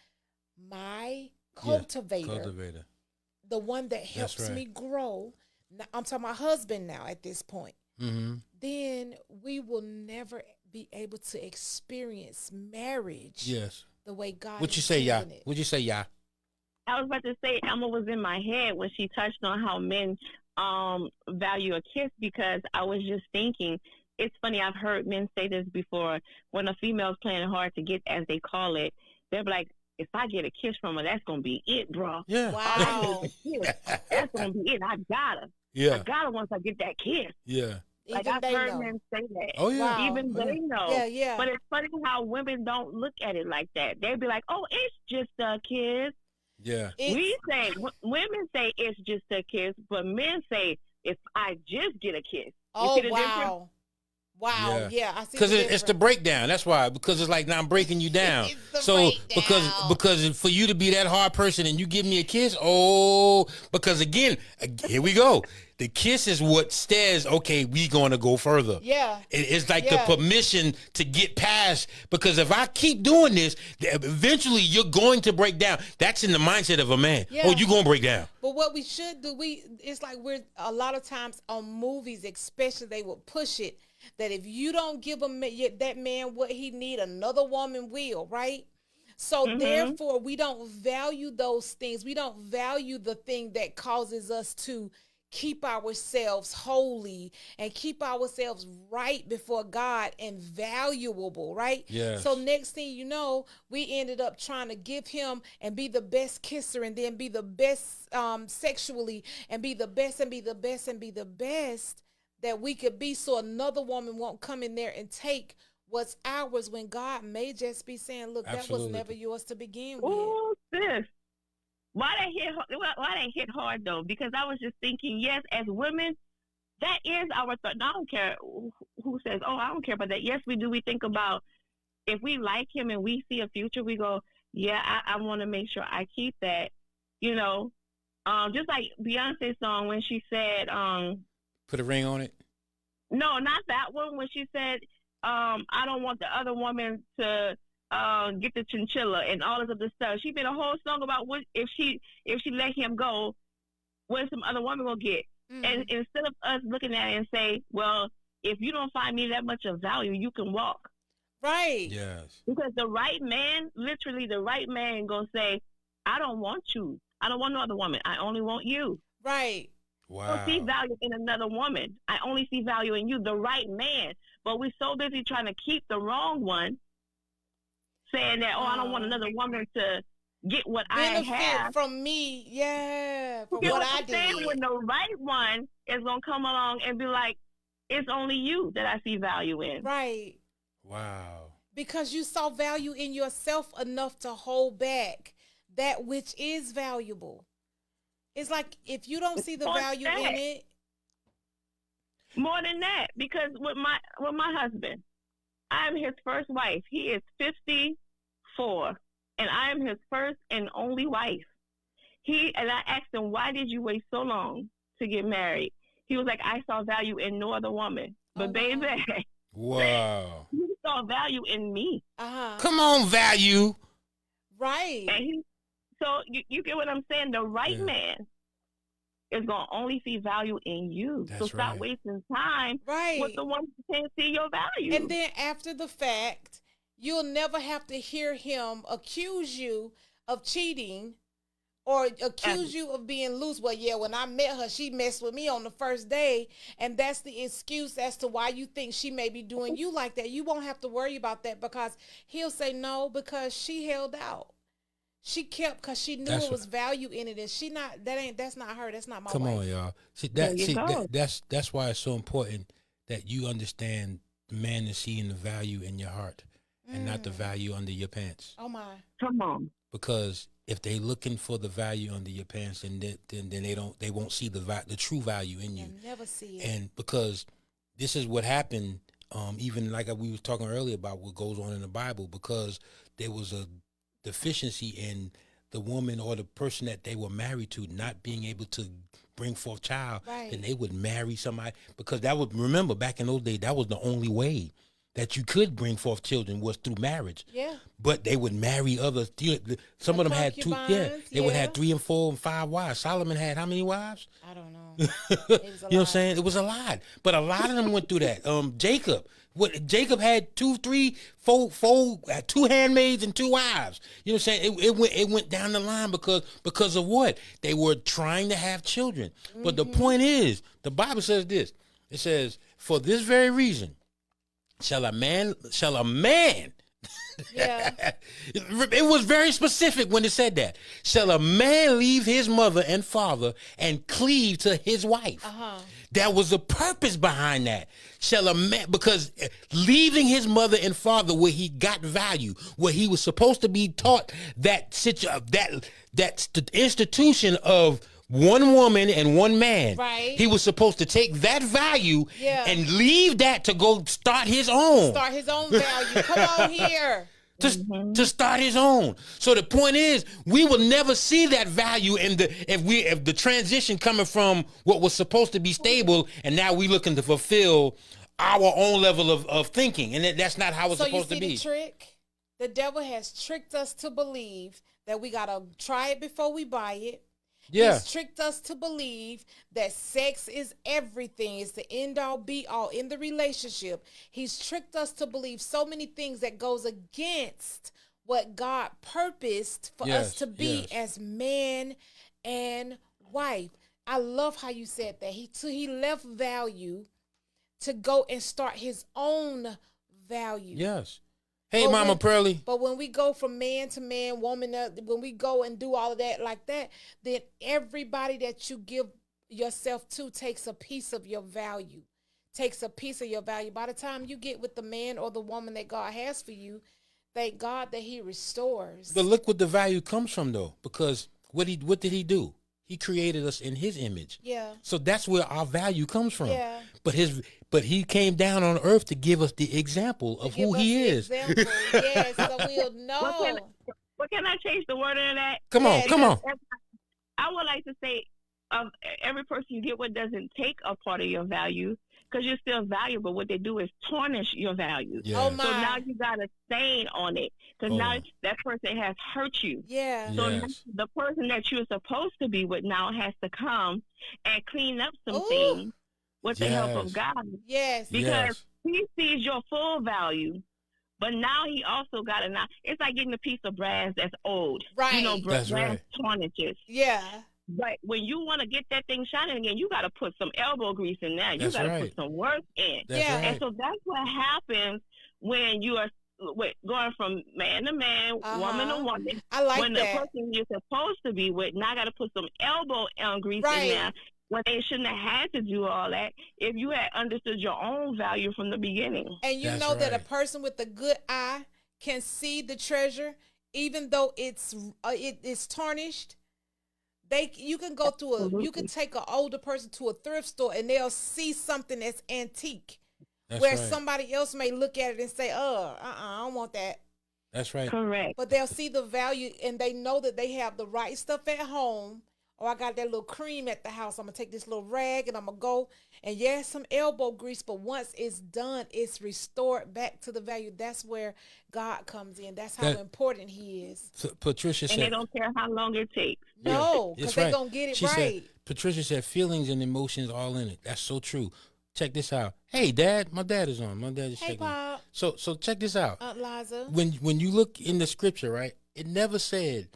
my cultivator, the one that helps me grow, I'm talking about husband now at this point, Mm-hmm. then we will never be able to experience marriage Yes. the way God What you say, yeah? intended it. What you say, yeah? I was about to say Emma was in my head when she touched on how men value a kiss, because I was just thinking, it's funny, I've heard men say this before. When a female's playing hard to get, as they call it, they're like, if I get a kiss from her, that's gonna be it, bro. Yeah. All I Wow. need is a kiss. That's gonna be it. I gotta. I Yeah. gotta once I get that kiss. Yeah. Like Even I've they heard know. men say that. Oh yeah. Wow. Even Oh, yeah. they know. Yeah, yeah. But it's funny how women don't look at it like that. They'd be like, "Oh, it's just a kiss." Yeah. We say women say it's just a kiss, but men say if I just get a kiss. You Oh, see the difference? wow. Wow. Yeah. Yeah, I see. Because the it's the difference. breakdown. That's why. Because it's like, now I'm breaking you down. It's the So breakdown. because for you to be that hard person and you give me a kiss, because again, here we go. The kiss is what says, okay, we gonna go further. Yeah. It's like Yeah. the permission to get past. Because if I keep doing this, eventually you're going to break down. That's in the mindset of a man. Yeah. Oh, you're gonna break down. But what we should do, it's like we're a lot of times on movies, especially they will push it that if you don't give that man what he need, another woman will, right? So therefore, we don't value those things. We don't value the thing that causes us to keep ourselves holy and keep ourselves right before God and valuable, right? Yes. So next thing you know, we ended up trying to give him and be the best kisser and then be the best sexually and be the best and be the best and be the best that we could be, so another woman won't come in there and take what's ours when God may just be saying, look, that was Absolutely. never yours to begin with. Ooh, sis. Why that hit hard though? Because I was just thinking, yes, as women, that is our thought. I don't care who says, oh, I don't care about that. Yes, we do. We think about if we like him and we see a future, we go, yeah, I want to make sure I keep that. You know, just like Beyonce's song when she said, Put a ring on it. no, not that one. When she said, I don't want the other woman to get the chinchilla and all this other stuff. She made a whole song about what if she let him go, what some other woman gonna get. And instead of us looking at it and say, well, if you don't find me that much of value, you can walk. Right. Yes. Because the right man, literally the right man, gonna say, I don't want you. I don't want no other woman. I only want you. Right. I Wow. don't see value in another woman. I only see value in you, the right man. But we're so busy trying to keep the wrong one, saying that, oh, I don't want another woman to get what I Benefit have. from me, yeah, from You know what what I I'm saying? did. When the right one is going to come along and be like, it's only you that I see value in. Right. Wow. Because you saw value in yourself enough to hold back that which is valuable. It's like if you don't see the More value than in that. it, More than that, because with my husband, I'm his first wife. He is 54, and I am his first and only wife. And I asked him, why did you wait so long to get married? He was like, I saw value in no other woman. But Oh, baby, wow. Wow. you saw value in me. Come on, value. Right. And so you get what I'm saying? The right Yeah. man is going to only see value in you. So That's stop right. wasting time Right. with the one who can't see your value. And then after the fact, you'll never have to hear him accuse you of cheating or accuse you of being loose. Well, yeah, when I met her, she messed with me on the first day. And that's the excuse as to why you think she may be doing you like that. You won't have to worry about that because he'll say no because she held out. She kept because she knew That's it was value in it, and that's not her. That's not my Come wife. on, y'all. See There you go. that's why it's so important that you understand the man is seeing the value in your heart and not the value under your pants. Oh my. Come on. Because if they looking for the value under your pants, then they won't see the true value in you. You'll never see it. And because this is what happened, even like we was talking earlier about what goes on in the Bible, because there was a deficiency in the woman or the person that they were married to not being able to bring forth child, Right. then they would marry somebody, because that would, remember back in those days, that was the only way that you could bring forth children was through marriage. Yeah. But they would marry others. Some of them had two. Yeah, they would have 3 and 4 and 5 wives. Solomon had how many wives? I don't know. You know what I'm saying? It was a lot, but a lot of them went through that. Jacob had 2, 3, 4, 2 handmaids and 2 wives. You know what I'm saying? It went down the line because of what? They were trying to have children. Mm-hmm. But the point is, the Bible says this. It says, for this very reason, shall a man yeah. It was very specific when it said that. Shall a man leave his mother and father and cleave to his wife? That was the purpose behind that. Shall a man, because leaving his mother and father where he got value, where he was supposed to be taught that institution of one woman and one man. Right. He was supposed to take that value and leave that to go start his own. Start his own value. Come on here. To start his own. So the point is, we will never see that value if the transition coming from what was supposed to be stable, and now we looking to fulfill our own level of thinking, and that's not how it's supposed to be. So you see the trick? The devil has tricked us to believe that we gotta try it before we buy it. Yeah. He's tricked us to believe that sex is everything. It's the end all be all in the relationship. He's tricked us to believe so many things that goes against what God purposed for us to be as man and wife. I love how you said that. He left value to go and start his own value. Yes. Hey, Mama Pearly. But when we go from man to man, woman, when we go and do all of that like that, then everybody that you give yourself to takes a piece of your value. Takes a piece of your value. By the time you get with the man or the woman that God has for you, thank God that he restores. But look what the value comes from, though, because what did he do? He created us in his image. Yeah. So that's where our value comes from. Yeah. But he came down on earth to give us the example of who he is. Yes, so we'll know. What can I change the word in that? Come on. I would like to say, every person you get with doesn't take a part of your value, because you're still valuable. What they do is tarnish your value. Yeah. Oh my. So now you got a stain on it, because now that person has hurt you. Yeah. So now the person that you're supposed to be with now has to come and clean up some things with the help of God. Yes. Because he sees your full value, but now he also got to it's like getting a piece of brass that's old. Right. You know, brass tarnishes. Yeah. But when you want to get that thing shining again, you got to put some elbow grease in there. You got to put some work in. And so that's what happens when you are going from man to man, woman to woman. I like when that. The person you're supposed to be with, now got to put some elbow grease in there. When they shouldn't have had to do all that if you had understood your own value from the beginning. And you know that a person with a good eye can see the treasure, even though it is tarnished. You can go to you can take an older person to a thrift store and they'll see something that's antique. Somebody else may look at it and say, I don't want that. That's right. Correct. But they'll see the value and they know that they have the right stuff at home. Oh, I got that little cream at the house. I'm going to take this little rag and I'm going to go. And some elbow grease. But once it's done, it's restored back to the value. That's where God comes in. That's how important he is. Patricia said. And they don't care how long it takes. No, because they're going to get it right. Patricia said feelings and emotions all in it. That's so true. Check this out. Hey, Dad. My dad is on. My dad is checking. Pop. So check this out. Aunt Liza. When you look in the scripture, right, it never said.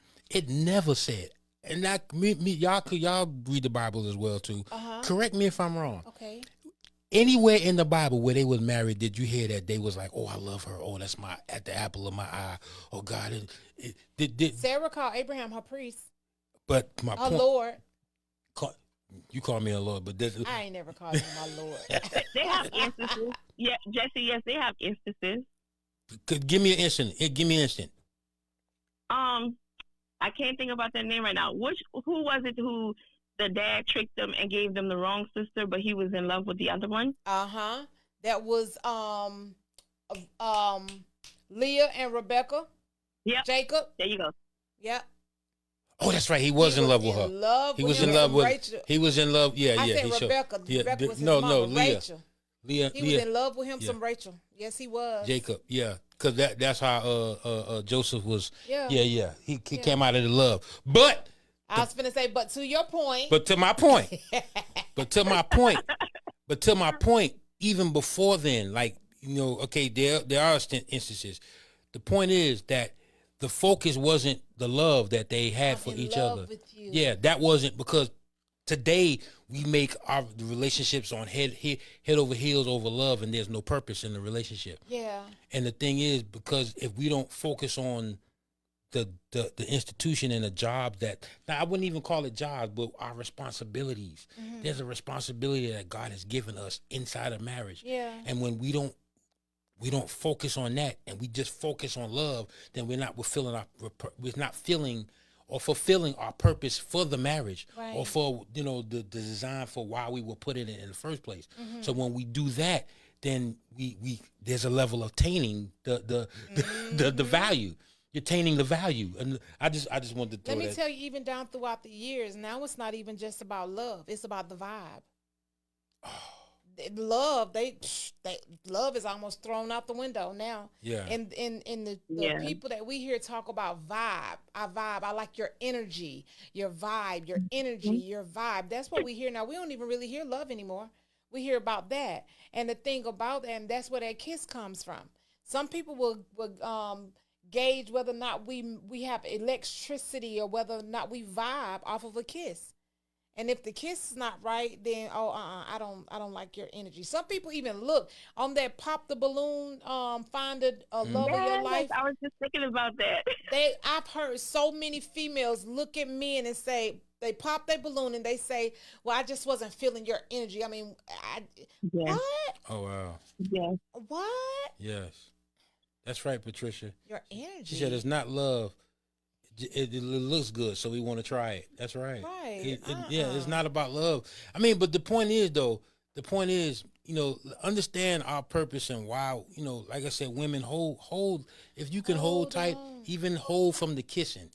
And y'all read the Bible as well too. Correct me if I'm wrong. Okay. Anywhere in the Bible where they was married, did you hear that they was like, "Oh, I love her. Oh, that's at the apple of my eye. Oh God." Sarah called Abraham her priest. But my point, Lord. You call me a Lord, but I ain't never called him my Lord. They have instances. Yeah, Jesse. Yes, they have instances. Give me an instant. I can't think about that name right now. Who was it who the dad tricked them and gave them the wrong sister, but he was in love with the other one? That was Leah and Rebecca. Yeah. Jacob. There you go. Yep. Oh, that's right. He was in love with her. He was in love with Rachel. He was in love. Yeah, I said Rebecca. Rebecca was his mama, Leah. Rachel. Leah, he was in love with him. Some Rachel. Yes, he was. Jacob. Yeah, because that's how Joseph was. Yeah. Yeah. He came out of the love, but I was finna say, but to your point. But to my point. but to my point. Even before then, like okay, there are instances. The point is that the focus wasn't the love that they had for each other. Yeah, that wasn't, because today we make our relationships on head over heels over love, and there's no purpose in the relationship. Yeah. And the thing is, because if we don't focus on the institution and the job that, now I wouldn't even call it jobs, but our responsibilities. Mm-hmm. There's a responsibility that God has given us inside of marriage. Yeah. And when we don't focus on that, and we just focus on love, then we're not feeling or fulfilling our purpose for the marriage, right, or for the design for why we were put in it in the first place. Mm-hmm. So when we do that, then we there's a level of attaining the value. You're attaining the value, and I just wanted to let me tell you, even down throughout the years, now it's not even just about love; it's about the vibe. Love, love is almost thrown out the window now. Yeah. And the people that we hear talk about vibe, I like your energy, your vibe, your energy, your vibe. That's what we hear now. We don't even really hear love anymore. We hear about that, and the thing about that, and that's where that kiss comes from. Some people will gauge whether or not we have electricity, or whether or not we vibe off of a kiss. And if the kiss is not right, then I don't like your energy. Some people even look on that pop the balloon, find a love of your life. I was just thinking about that. I've heard so many females look at men and say, they pop their balloon and they say, "Well, I just wasn't feeling your energy." I mean, what? Oh wow. Yes. What? Yes. That's right, Patricia. Your energy. She said it's not love. It looks good, so we want to try it. That's right. Right. Yeah, it's not about love. I mean, but the point is, understand our purpose and why, like I said, women hold. If you can hold tight, even hold from the kissing.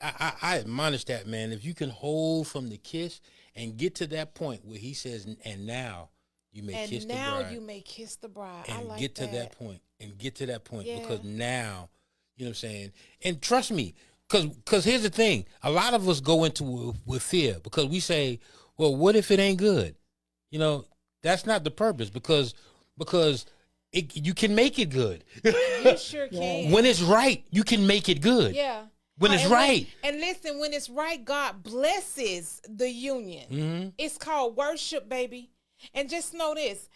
I admonish that, man. If you can hold from the kiss and get to that point where he says, and now you may kiss the bride. And now you may kiss the bride. And I like get that. to that point. And get to that point, yeah, because now, you know what I'm saying? And trust me, because here's the thing. A lot of us go into with fear, because we say, well, what if it ain't good? That's not the purpose, because you can make it good. You sure can. When it's right, you can make it good. Yeah. When it's right. And listen, when it's right, God blesses the union. Mm-hmm. It's called worship, baby. And just know this.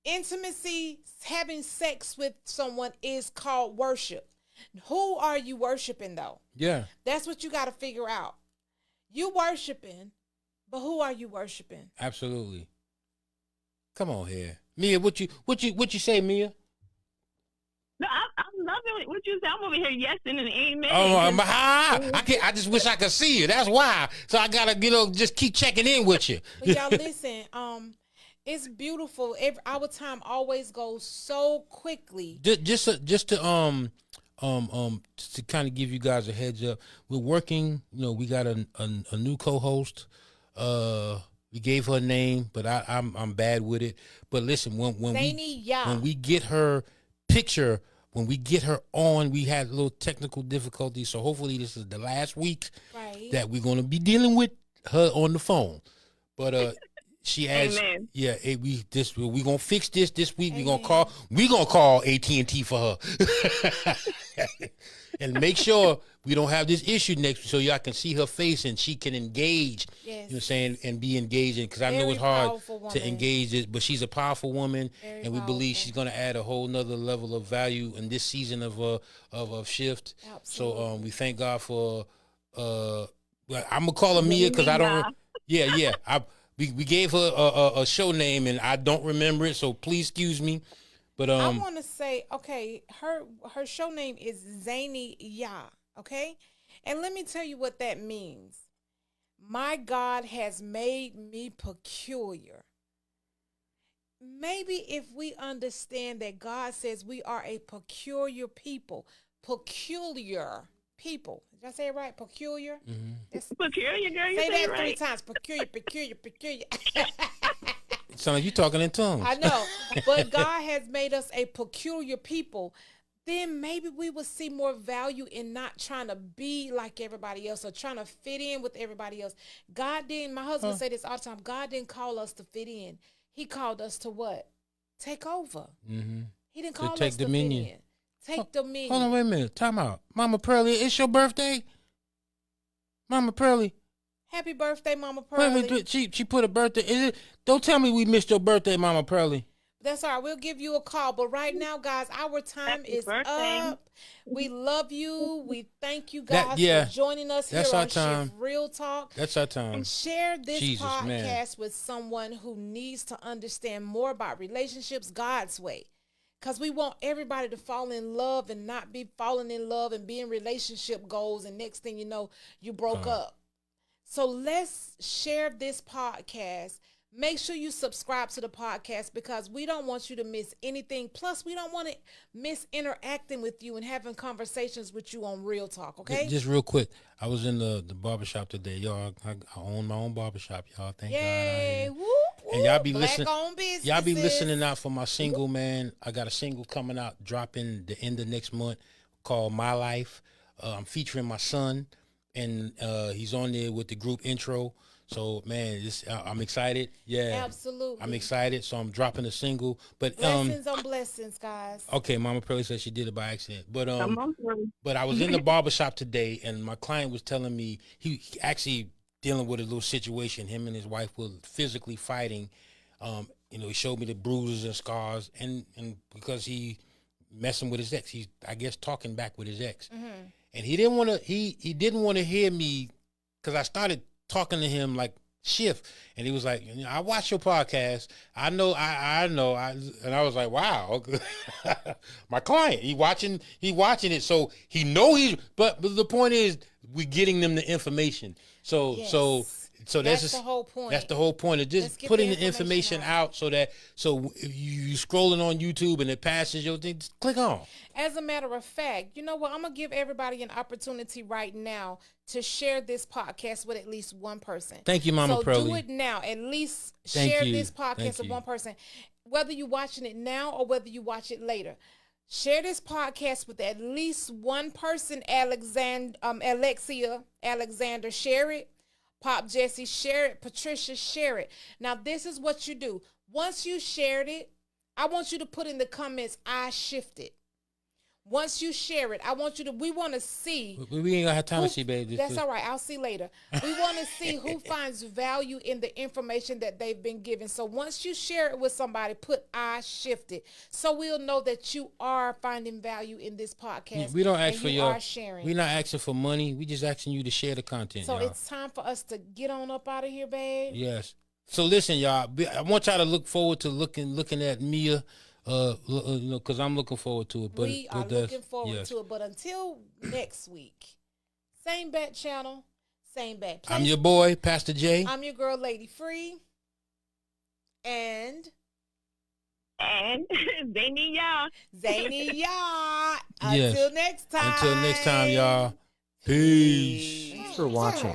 Intimacy, having sex with someone, is called worship. Who are you worshiping, though? Yeah. That's what you got to figure out. You worshiping, but who are you worshiping? Absolutely. Come on here. Mia, what you say, Mia? No, I'm loving what you say. I'm over here yesing and amen. I just wish I could see you. That's why. So I gotta, just keep checking in with you. But y'all listen, it's beautiful. Our time always goes so quickly. Just to kind of give you guys a heads up, we're working. We got a new co-host. We gave her a name, but I'm bad with it. But listen, when we get her picture, when we get her on, we had a little technical difficulties. So hopefully this is the last week that we're going to be dealing with her on the phone. But she adds, Amen. Yeah, we gonna fix this week. Amen. We gonna call AT&T for her, and make sure we don't have this issue next week, so y'all can see her face and she can engage. Yes. You know what I'm saying, and be engaging, because I know it's hard to engage it, but she's a powerful woman, and we believe she's gonna add a whole nother level of value in this season of Shift. Absolutely. So we thank God for. I'm gonna call her Mia, because I don't. Yeah. We gave her a show name, and I don't remember it, so please excuse me. But I want to say, okay, her show name is Zany Yah, okay? And let me tell you what that means. My God has made me peculiar. Maybe if we understand that God says we are a peculiar people. Did I say it right? Peculiar? Mm-hmm. Peculiar, girl. You say that right. 3 times. Peculiar. Sound like you talking in tongues. I know, but God has made us a peculiar people. Then maybe we would see more value in not trying to be like everybody else or trying to fit in with everybody else. God didn't, my husband say this all the time, God didn't call us to fit in. He called us to what? Take over. Mm-hmm. He didn't call take us dominion. to fit in. Take dominion. Hold on, wait a minute. Time out. Mama Pearly, it's your birthday? Mama Pearly. Happy birthday, Mama Pearly. Wait a minute. She put a birthday. Don't tell me we missed your birthday, Mama Pearly. That's all right. We'll give you a call. But right now, guys, our time Happy is birthday. up. We love you. We thank you guys for joining us here on Shift Real Talk. That's our time. And share this podcast man. with someone who needs to understand more about relationships God's way. Because we want everybody to fall in love and not be falling in love and be in relationship goals. And next thing you know, you broke up. So let's share this podcast. Make sure you subscribe to the podcast because we don't want you to miss anything. Plus, we don't want to miss interacting with you and having conversations with you on Real Talk, okay? Just real quick, I was in the barbershop today. Y'all, I own my own barbershop, y'all. Thank God. Yay. Whoop, whoop. And y'all be Black listening. owned businesses. Y'all be listening out for my single, man. I got a single coming out, dropping the end of next month called My Life. I'm featuring my son, and he's on there with the group intro. So, man, I'm excited. Yeah. Absolutely. I'm excited. So I'm dropping a single. But blessings on blessings, guys. Okay, Mama Pearly said she did it by accident. But But I was in the barbershop today, and my client was telling me he actually dealing with a little situation. Him and his wife were physically fighting. He showed me the bruises and scars, and because he messing with his ex, he's, I guess, talking back with his ex. Mm-hmm. And he didn't want to hear me because I started talking to him like shift, and he was like, I watch your podcast. I know. And I was like, wow. My client, he watching it, so he know but the point is we getting them the information. So yes. So that's the whole point. That's the whole point of just putting the information out so if you scrolling on YouTube and it passes your thing, just click on. As a matter of fact, you know what? I'm gonna give everybody an opportunity right now to share this podcast with at least one person. Thank you, Mama Pearly. So do it now. At least share this podcast with one person, whether you're watching it now or whether you watch it later. Share this podcast with at least one person. Alexia Alexander, share it. Pop Jesse, share it. Patricia, share it. Now, this is what you do. Once you shared it, I want you to put in the comments, I shifted. Once you share it, we want to see. We ain't gonna have time to see, baby. That's all right. I'll see later. We want to see who finds value in the information that they've been given. So once you share it with somebody, put I shifted. So we'll know that you are finding value in this podcast. We don't ask for your sharing. We're not asking for money. We just asking you to share the content. So y'all. It's time for us to get on up out of here, babe. Yes. So listen, y'all. I want y'all to look forward to looking at Mia. Because I'm looking forward to it. But we are looking forward to it. But until next week, same bat channel, same bat place. I'm your boy, Pastor J. I'm your girl, Lady Free. And Zany y'all. Zany y'all. Until next time. Until next time, y'all. Peace. Thanks for watching.